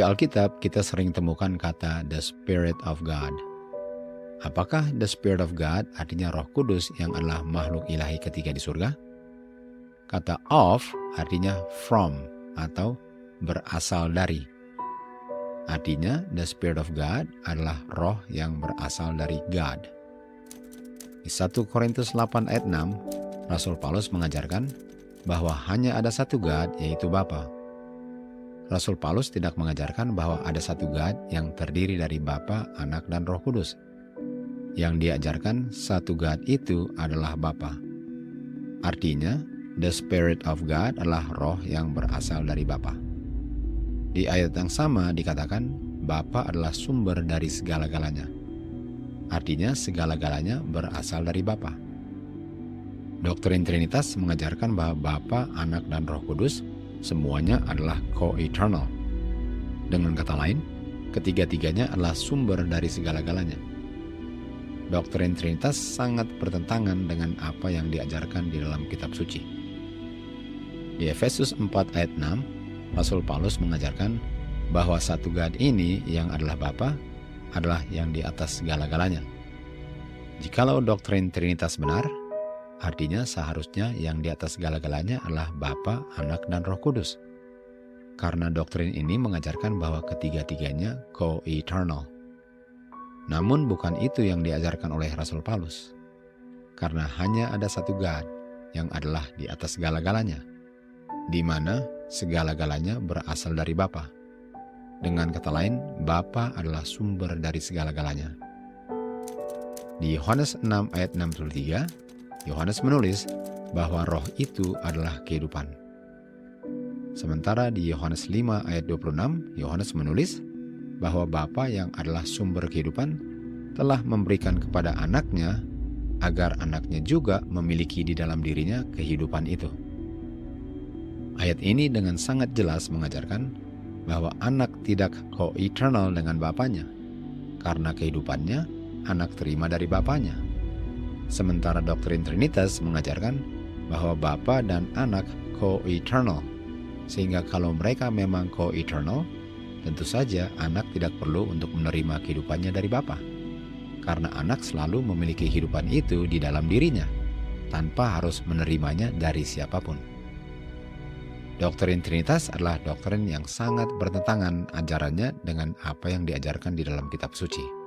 Di Alkitab kita sering temukan kata the Spirit of God. Apakah the Spirit of God artinya Roh Kudus yang adalah makhluk ilahi ketiga di surga? Kata of artinya from atau berasal dari. Artinya the Spirit of God adalah roh yang berasal dari God. Di 1 Korintus 8 ayat 6, Rasul Paulus mengajarkan bahwa hanya ada satu God, yaitu Bapa. Rasul Paulus tidak mengajarkan bahwa ada satu God yang terdiri dari Bapa, Anak, dan Roh Kudus. Yang diajarkan satu God itu adalah Bapa. Artinya, the Spirit of God adalah roh yang berasal dari Bapa. Di ayat yang sama dikatakan, Bapa adalah sumber dari segala-galanya. Artinya, segala-galanya berasal dari Bapa. Doktrin Trinitas mengajarkan bahwa Bapa, Anak, dan Roh Kudus semuanya adalah co-eternal. Dengan kata lain, ketiga-tiganya adalah sumber dari segala-galanya. Doktrin Trinitas sangat bertentangan dengan apa yang diajarkan di dalam kitab suci. Di Efesus 4 ayat 6, Rasul Paulus mengajarkan bahwa satu God ini yang adalah Bapa adalah yang di atas segala-galanya. Jikalau doktrin Trinitas benar, artinya seharusnya yang di atas segala-galanya adalah Bapa, Anak, dan Roh Kudus. Karena doktrin ini mengajarkan bahwa ketiga-tiganya co-eternal. Namun bukan itu yang diajarkan oleh Rasul Paulus. Karena hanya ada satu God yang adalah di atas segala-galanya, di mana segala-galanya berasal dari Bapa. Dengan kata lain, Bapa adalah sumber dari segala-galanya. Di Yohanes 6 ayat 63, Yohanes menulis bahwa roh itu adalah kehidupan. Sementara di Yohanes 5 ayat 26, Yohanes menulis bahwa Bapa yang adalah sumber kehidupan telah memberikan kepada anaknya agar anaknya juga memiliki di dalam dirinya kehidupan itu. Ayat ini dengan sangat jelas mengajarkan bahwa anak tidak co-eternal dengan bapanya, karena kehidupannya anak terima dari bapanya. Sementara doktrin Trinitas mengajarkan bahwa Bapa dan anak co-eternal, sehingga kalau mereka memang co-eternal, tentu saja anak tidak perlu untuk menerima kehidupannya dari Bapa, karena anak selalu memiliki kehidupan itu di dalam dirinya, tanpa harus menerimanya dari siapapun. Doktrin Trinitas adalah doktrin yang sangat bertentangan ajarannya dengan apa yang diajarkan di dalam kitab suci.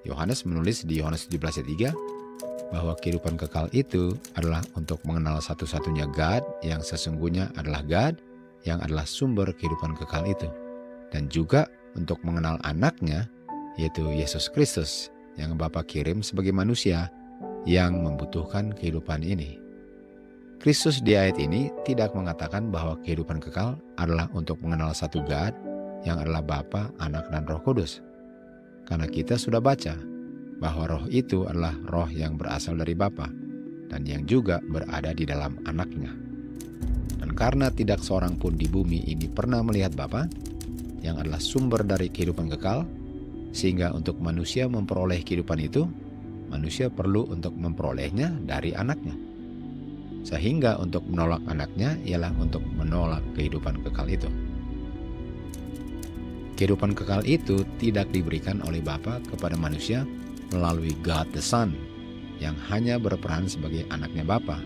Yohanes menulis di Yohanes 17 ayat 3 bahwa kehidupan kekal itu adalah untuk mengenal satu-satunya God yang sesungguhnya adalah God, yang adalah sumber kehidupan kekal itu, dan juga untuk mengenal anaknya, yaitu Yesus Kristus, yang Bapa kirim sebagai manusia yang membutuhkan kehidupan ini. Kristus di ayat ini tidak mengatakan bahwa kehidupan kekal adalah untuk mengenal satu God, yang adalah Bapa, Anak, dan Roh Kudus. Karena kita sudah baca bahwa roh itu adalah roh yang berasal dari Bapa, dan yang juga berada di dalam anaknya. Dan karena tidak seorang pun di bumi ini pernah melihat Bapa, yang adalah sumber dari kehidupan kekal, sehingga untuk manusia memperoleh kehidupan itu, manusia perlu untuk memperolehnya dari anaknya. Sehingga untuk menolak anaknya ialah untuk menolak kehidupan kekal itu. Kehidupan kekal itu tidak diberikan oleh Bapa kepada manusia melalui God the Son, yang hanya berperan sebagai anaknya Bapa,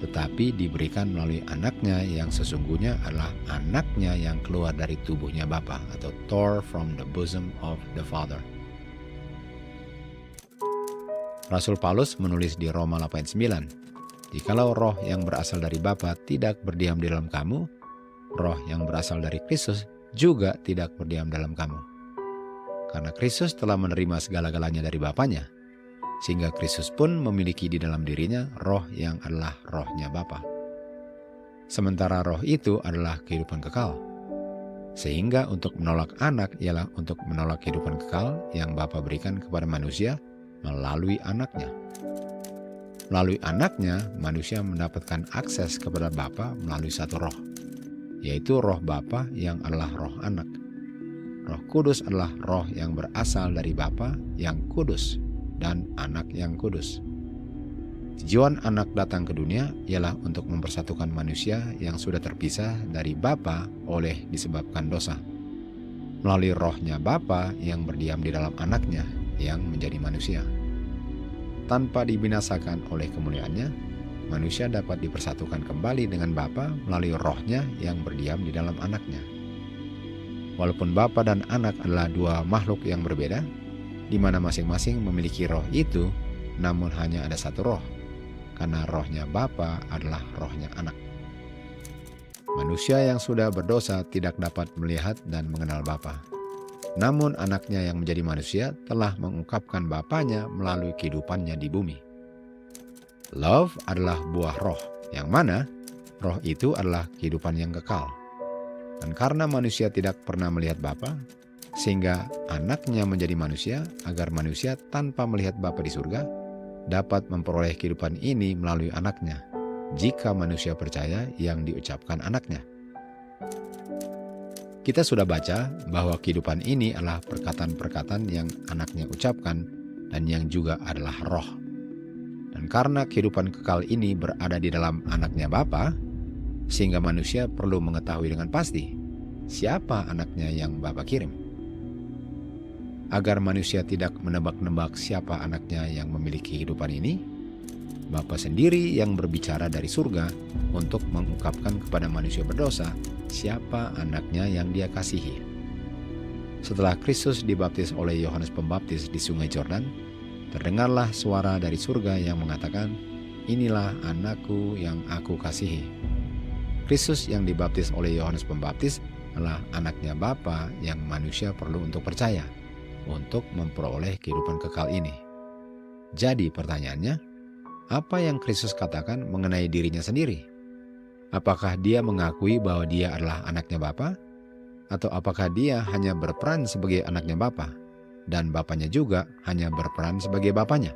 tetapi diberikan melalui anaknya yang sesungguhnya adalah anaknya yang keluar dari tubuhnya Bapa, atau tore from the bosom of the Father. Rasul Paulus menulis di Roma 8:9, jikalau roh yang berasal dari Bapa tidak berdiam di dalam kamu, roh yang berasal dari Kristus juga tidak berdiam dalam kamu. Karena Kristus telah menerima segala-galanya dari Bapanya, sehingga Kristus pun memiliki di dalam dirinya roh yang adalah rohnya Bapa. Sementara roh itu adalah kehidupan kekal. Sehingga untuk menolak anak ialah untuk menolak kehidupan kekal yang Bapa berikan kepada manusia melalui anaknya. Melalui anaknya, manusia mendapatkan akses kepada Bapa melalui satu roh, yaitu roh Bapa yang adalah roh anak. Roh Kudus adalah roh yang berasal dari Bapa yang kudus dan anak yang kudus. Tujuan anak datang ke dunia ialah untuk mempersatukan manusia yang sudah terpisah dari Bapa oleh disebabkan dosa, melalui rohnya Bapa yang berdiam di dalam anaknya yang menjadi manusia. Tanpa dibinasakan oleh kemuliaannya, manusia dapat dipersatukan kembali dengan Bapa melalui rohnya yang berdiam di dalam anaknya. Walaupun Bapa dan anak adalah dua makhluk yang berbeda, di mana masing-masing memiliki roh itu, namun hanya ada satu roh, karena rohnya Bapa adalah rohnya anak. Manusia yang sudah berdosa tidak dapat melihat dan mengenal Bapa. Namun anaknya yang menjadi manusia telah mengungkapkan Bapanya melalui kehidupannya di bumi. Love adalah buah roh, yang mana roh itu adalah kehidupan yang kekal. Dan karena manusia tidak pernah melihat Bapa, sehingga anaknya menjadi manusia agar manusia tanpa melihat Bapa di surga dapat memperoleh kehidupan ini melalui anaknya, jika manusia percaya yang diucapkan anaknya. Kita sudah baca bahwa kehidupan ini adalah perkataan-perkataan yang anaknya ucapkan dan yang juga adalah roh. Dan karena kehidupan kekal ini berada di dalam anaknya Bapa, sehingga manusia perlu mengetahui dengan pasti siapa anaknya yang Bapa kirim. Agar manusia tidak menebak-nebak siapa anaknya yang memiliki kehidupan ini, Bapa sendiri yang berbicara dari surga untuk mengungkapkan kepada manusia berdosa siapa anaknya yang Dia kasihi. Setelah Kristus dibaptis oleh Yohanes Pembaptis di Sungai Yordan, terdengarlah suara dari surga yang mengatakan, "Inilah anakku yang aku kasihi." Kristus yang dibaptis oleh Yohanes Pembaptis adalah anaknya Bapa yang manusia perlu untuk percaya, untuk memperoleh kehidupan kekal ini. Jadi pertanyaannya, apa yang Kristus katakan mengenai dirinya sendiri? Apakah Dia mengakui bahwa Dia adalah anaknya Bapa? Atau apakah Dia hanya berperan sebagai anaknya Bapa, dan Bapanya juga hanya berperan sebagai Bapanya?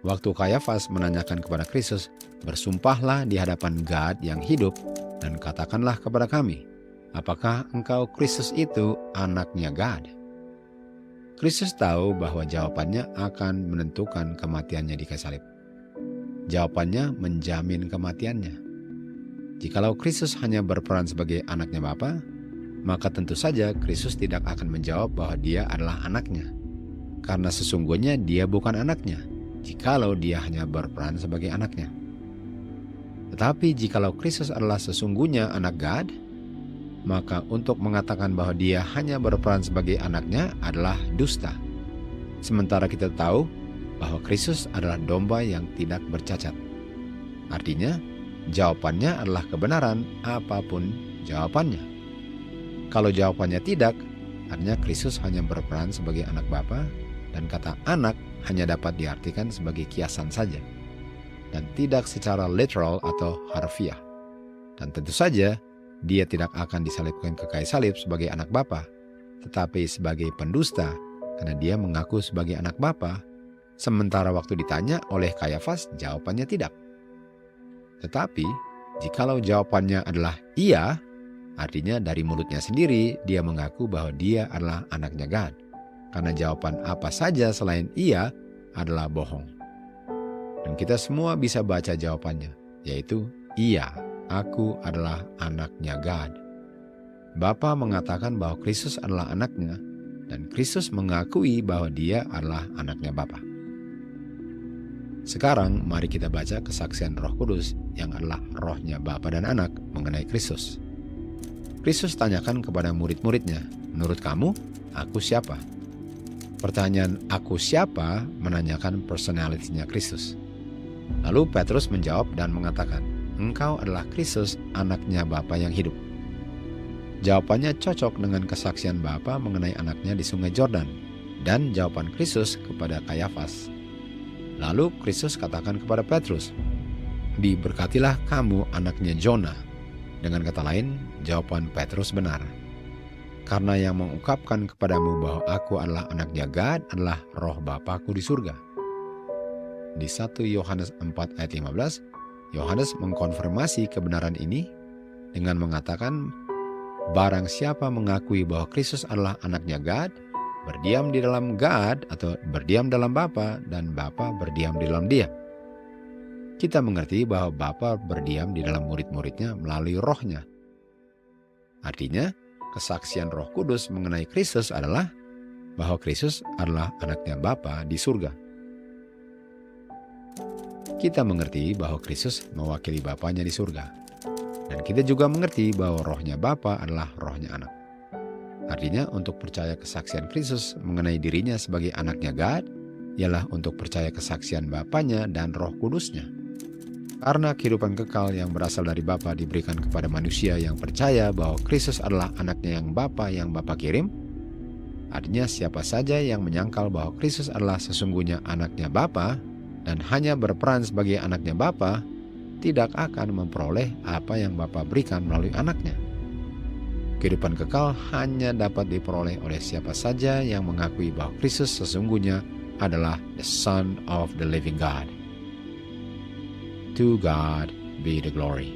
Waktu Kayafas menanyakan kepada Kristus, "Bersumpahlah di hadapan God yang hidup, dan katakanlah kepada kami, apakah engkau Kristus itu anaknya God?" Kristus tahu bahwa jawabannya akan menentukan kematiannya di kayu salib. Jawabannya menjamin kematiannya. Jikalau Kristus hanya berperan sebagai anaknya Bapa, maka tentu saja Kristus tidak akan menjawab bahwa Dia adalah anaknya. Karena sesungguhnya Dia bukan anaknya, jikalau Dia hanya berperan sebagai anaknya. Tetapi jikalau Kristus adalah sesungguhnya anak God, maka untuk mengatakan bahwa Dia hanya berperan sebagai anaknya adalah dusta. Sementara kita tahu bahwa Kristus adalah domba yang tidak bercacat. Artinya, jawabannya adalah kebenaran apapun jawabannya. Kalau jawabannya tidak, artinya Kristus hanya berperan sebagai anak Bapa, dan kata anak hanya dapat diartikan sebagai kiasan saja, dan tidak secara literal atau harfiah. Dan tentu saja, Dia tidak akan disalibkan ke kayu salib sebagai anak Bapa, tetapi sebagai pendusta, karena Dia mengaku sebagai anak Bapa, sementara waktu ditanya oleh Kayafas, jawabannya tidak. Tetapi, jikalau jawabannya adalah iya, artinya dari mulutnya sendiri Dia mengaku bahwa Dia adalah anaknya God. Karena jawaban apa saja selain iya adalah bohong. Dan kita semua bisa baca jawabannya, yaitu iya, aku adalah anaknya God. Bapa mengatakan bahwa Kristus adalah anaknya, dan Kristus mengakui bahwa Dia adalah anaknya Bapa. Sekarang mari kita baca kesaksian Roh Kudus yang adalah rohnya Bapa dan Anak mengenai Kristus. Kristus tanyakan kepada murid-muridnya, "Menurut kamu, aku siapa?" Pertanyaan "aku siapa" menanyakan personalitinya Kristus. Lalu Petrus menjawab dan mengatakan, "Engkau adalah Kristus, anaknya Bapa yang hidup." Jawabannya cocok dengan kesaksian Bapa mengenai anaknya di Sungai Yordan dan jawaban Kristus kepada Kayafas. Lalu Kristus katakan kepada Petrus, "Diberkatilah kamu anaknya Jona." Dengan kata lain, jawaban Petrus benar. Karena yang mengungkapkan kepadamu bahwa aku adalah anaknya God adalah roh Bapakku di surga. Di 1 Yohanes 4 ayat 15, Yohanes mengkonfirmasi kebenaran ini dengan mengatakan, "Barang siapa mengakui bahwa Kristus adalah anaknya God, berdiam di dalam God atau berdiam dalam Bapa dan Bapa berdiam di dalam Dia. Kita mengerti bahwa Bapa berdiam di dalam murid-muridnya melalui Roh-Nya. Artinya, kesaksian Roh Kudus mengenai Kristus adalah bahwa Kristus adalah anaknya Bapa di surga. Kita mengerti bahwa Kristus mewakili Bapanya di surga. Dan kita juga mengerti bahwa Roh-Nya Bapa adalah Roh-Nya Anak. Artinya, untuk percaya kesaksian Kristus mengenai dirinya sebagai anaknya God, ialah untuk percaya kesaksian Bapanya dan Roh Kudusnya. Karena kehidupan kekal yang berasal dari Bapa diberikan kepada manusia yang percaya bahwa Kristus adalah anaknya yang Bapa kirim, artinya siapa saja yang menyangkal bahwa Kristus adalah sesungguhnya anaknya Bapa dan hanya berperan sebagai anaknya Bapa, tidak akan memperoleh apa yang Bapa berikan melalui anaknya. Kehidupan kekal hanya dapat diperoleh oleh siapa saja yang mengakui bahwa Kristus sesungguhnya adalah the Son of the Living God. To God be the glory.